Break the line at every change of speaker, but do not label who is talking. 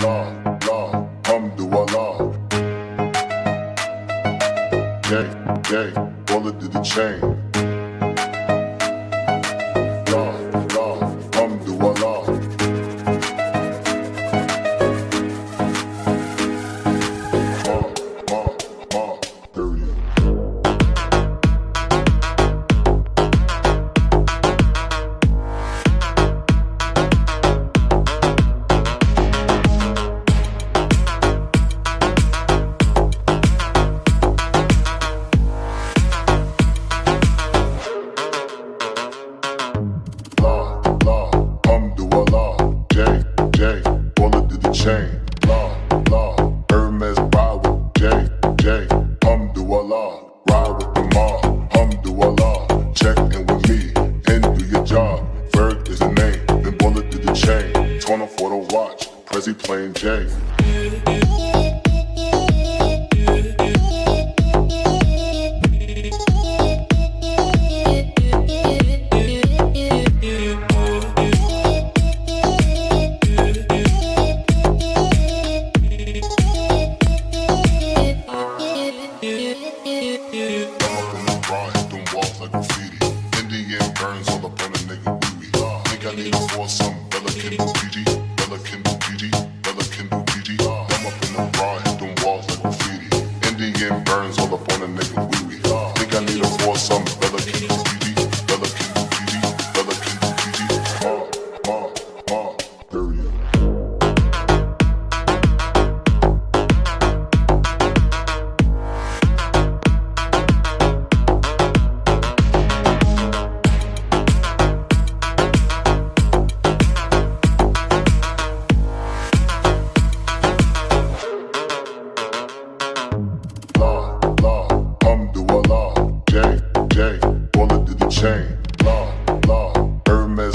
Alhamdulillah. J, bullet to the chain. Alhamdulillah. Period. Chain, Hermes ride with J, Alhamdulillah, ride with the mob, Alhamdulillah, check in with me, and do your job, Ferg is the name, then bullet to the chain, torn off for the watch, Prezi plain J. Burns all up on a nigga wee-wee. Think I need a foursome, Bella can do PG, Bella can do PG, Bella can do PG. I'm up in the bar, hit them walls like graffiti. Indian burns all up on a nigga wee-wee. Think I need a foursome, Bella can do PG, Bella can do PG, Bella can do PG. Period. Alhamdulillah, J, bullet to the chain, Hermes